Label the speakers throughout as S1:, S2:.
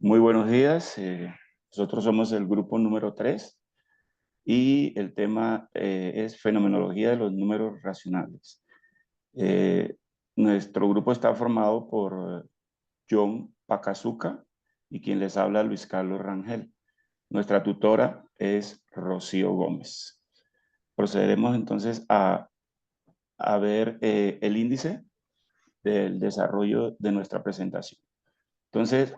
S1: Muy buenos días. Nosotros somos el grupo número 3 y el tema es fenomenología de los números racionales. Eh, Nuestro grupo está formado por John Pacazuca y quien les habla Luis Carlos Rangel. Nuestra tutora es Rocío Gómez. Procederemos entonces a ver el índice del desarrollo de nuestra presentación. Entonces,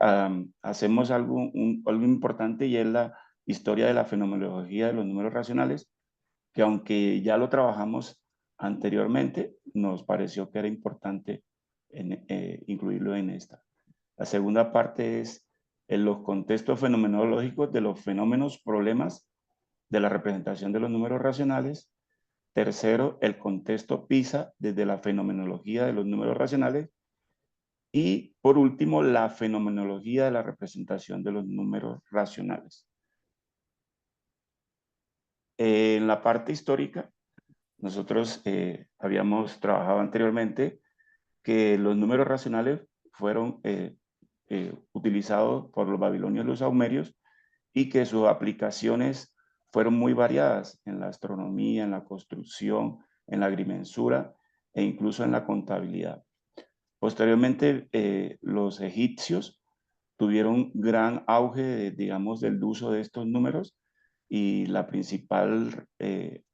S1: hacemos algo importante y es la historia de la fenomenología de los números racionales, que aunque ya lo trabajamos anteriormente, nos pareció que era importante incluirlo en esta. La segunda parte es en los contextos fenomenológicos de los fenómenos, problemas de la representación de los números racionales. Tercero, el contexto PISA desde la fenomenología de los números racionales. Y por último, la fenomenología de la representación de los números racionales. En la parte histórica, nosotros habíamos trabajado anteriormente que los números racionales fueron utilizados por los babilonios y los sumerios y que sus aplicaciones fueron muy variadas en la astronomía, en la construcción, en la agrimensura e incluso en la contabilidad. Posteriormente, los egipcios tuvieron gran auge, digamos, del uso de estos números y la principal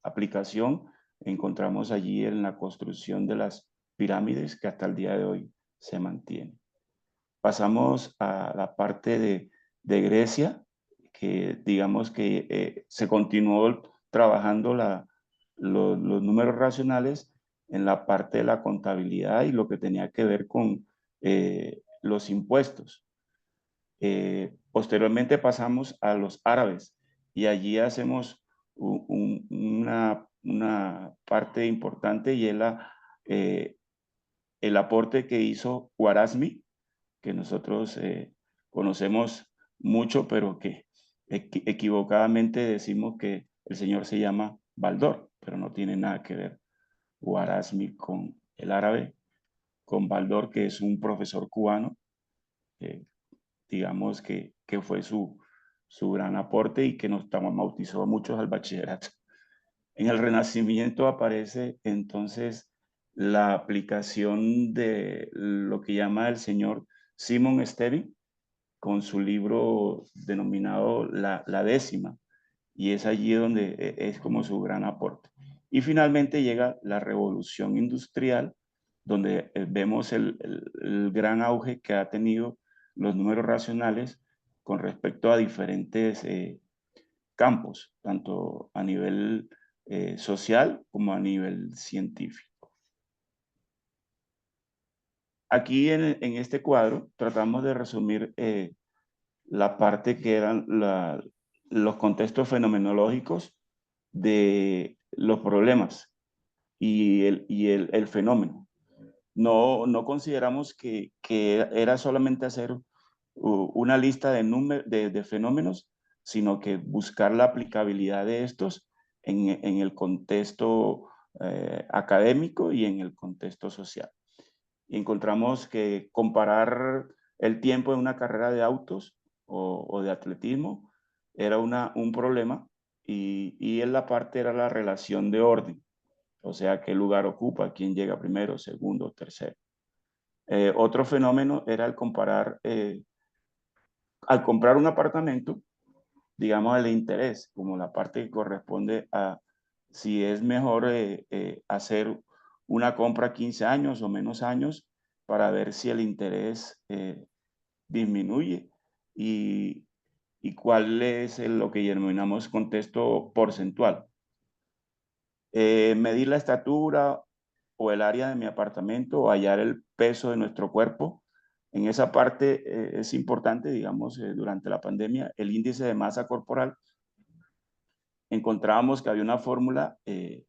S1: aplicación encontramos allí en la construcción de las pirámides que hasta el día de hoy se mantiene. Pasamos a la parte de Grecia, que digamos que se continuó trabajando los números racionales en la parte de la contabilidad y lo que tenía que ver con los impuestos. Posteriormente pasamos a los árabes y allí hacemos una parte importante y es el aporte que hizo Khwarazmi, que nosotros conocemos mucho, pero que equivocadamente decimos que el señor se llama Baldor, pero no tiene nada que ver Khwarazmi con el árabe, con Baldor, que es un profesor cubano, digamos que fue su gran aporte y que nos bautizó a muchos al bachillerato. En el Renacimiento aparece entonces la aplicación de lo que llama el señor Simon Stevin con su libro denominado La Décima, y es allí donde es como su gran aporte. Y finalmente llega la Revolución Industrial, donde vemos el gran auge que ha tenido los números racionales con respecto a diferentes campos, tanto a nivel social como a nivel científico. Aquí en este cuadro tratamos de resumir la parte que eran los contextos fenomenológicos de los problemas y el fenómeno. No consideramos que era solamente hacer una lista de fenómenos, sino que buscar la aplicabilidad de estos en el contexto académico y en el contexto social. Y encontramos que comparar el tiempo de una carrera de autos o de atletismo era un problema y en la parte era la relación de orden, o sea, qué lugar ocupa, quién llega primero, segundo, tercero. Otro fenómeno era al comprar un apartamento, digamos, el interés, como la parte que corresponde a si es mejor hacer una compra a 15 años o menos años para ver si el interés disminuye y, y cuál es lo que denominamos contexto porcentual. Medir la estatura o el área de mi apartamento o hallar el peso de nuestro cuerpo. En esa parte es importante, digamos, durante la pandemia, el índice de masa corporal. Encontrábamos que había una fórmula que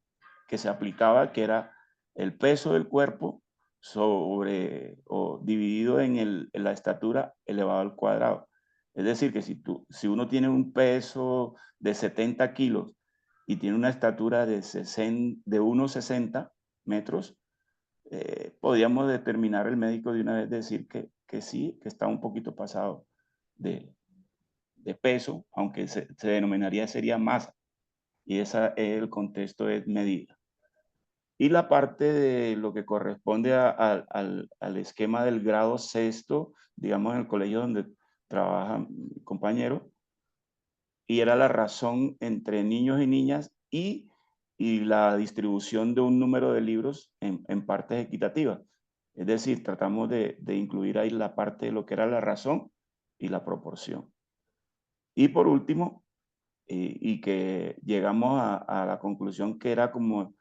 S1: se aplicaba, que era el peso del cuerpo dividido en la estatura elevado al cuadrado. Es decir, que si uno tiene un peso de 70 kilos y tiene una estatura de 1,60 metros, podríamos determinar el médico de una vez decir que sí, que está un poquito pasado de peso, aunque se denominaría, sería masa, y el contexto es medida. Y la parte de lo que corresponde al esquema del grado sexto, digamos en el colegio donde trabaja mi compañero, y era la razón entre niños y niñas y la distribución de un número de libros en partes equitativas. Es decir, tratamos de incluir ahí la parte de lo que era la razón y la proporción. Y por último, y que llegamos a la conclusión que era como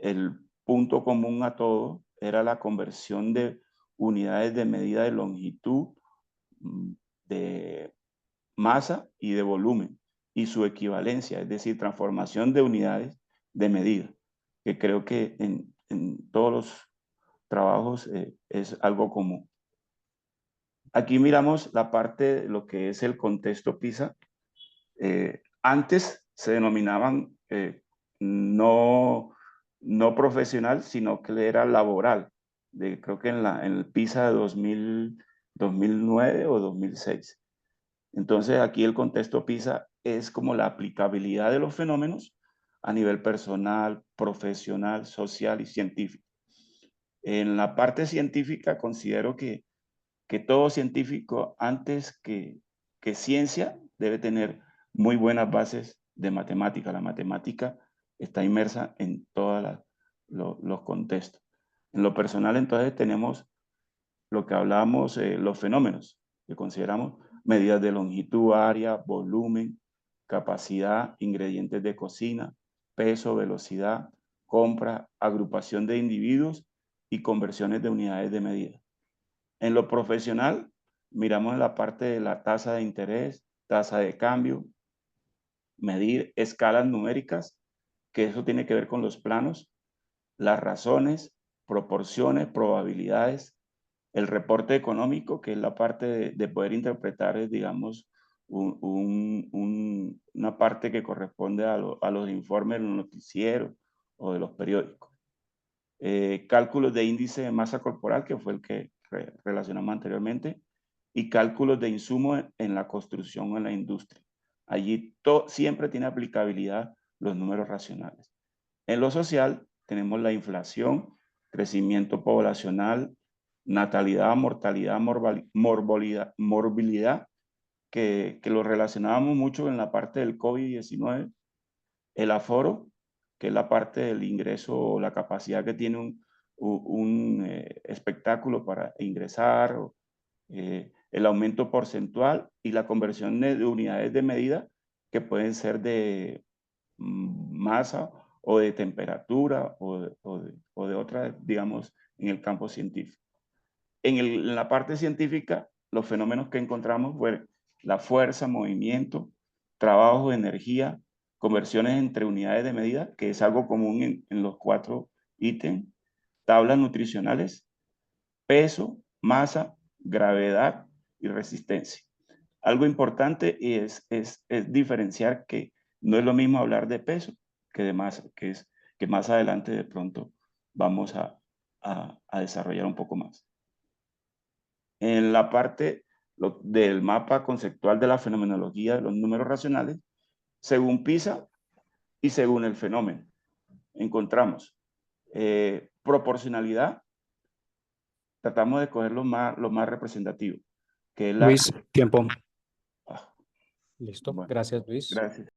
S1: el punto común a todo, era la conversión de unidades de medida de longitud, de masa y de volumen, y su equivalencia, es decir, transformación de unidades de medida, que creo que en todos los trabajos es algo común. Aquí miramos la parte de lo que es el contexto PISA. Antes se denominaban no profesional, sino que era laboral. Creo que en el PISA de 2009 o 2006. Entonces aquí el contexto PISA es como la aplicabilidad de los fenómenos a nivel personal, profesional, social y científico. En la parte científica considero que todo científico, antes que ciencia, debe tener muy buenas bases de matemática. La matemática está inmersa en todos los contextos. En lo personal, entonces, tenemos lo que hablábamos, los fenómenos, que consideramos medidas de longitud, área, volumen, capacidad, ingredientes de cocina, peso, velocidad, compra, agrupación de individuos y conversiones de unidades de medida. En lo profesional, miramos la parte de la tasa de interés, tasa de cambio, medir escalas numéricas, que eso tiene que ver con los planos, las razones, proporciones, probabilidades, el reporte económico, que es la parte de poder interpretar, digamos, una parte que corresponde a los informes de los noticieros o de los periódicos. Cálculos de índice de masa corporal, que fue el que relacionamos anteriormente, y cálculos de insumos en la construcción o en la industria. Allí siempre tiene aplicabilidad los números racionales. En lo social tenemos la inflación, crecimiento poblacional, natalidad, mortalidad, morbilidad, que lo relacionábamos mucho en la parte del COVID-19, el aforo, que es la parte del ingreso o la capacidad que tiene un espectáculo para ingresar, el aumento porcentual y la conversión de unidades de medida que pueden ser de masa o de temperatura o de otra, digamos, en el campo científico. En la parte científica, los fenómenos que encontramos fueron la fuerza, movimiento, trabajo, energía, conversiones entre unidades de medida, que es algo común en los 4 ítems, tablas nutricionales, peso, masa, gravedad y resistencia. Algo importante es diferenciar que no es lo mismo hablar de peso que de masa, que más adelante de pronto vamos a desarrollar un poco más. En la parte del mapa conceptual de la fenomenología de los números racionales, según PISA y según el fenómeno, encontramos proporcionalidad, tratamos de coger lo más representativo, que es la...
S2: Luis, tiempo.
S1: Ah,
S2: Listo.
S1: bueno,
S2: Gracias, Luis.
S1: gracias.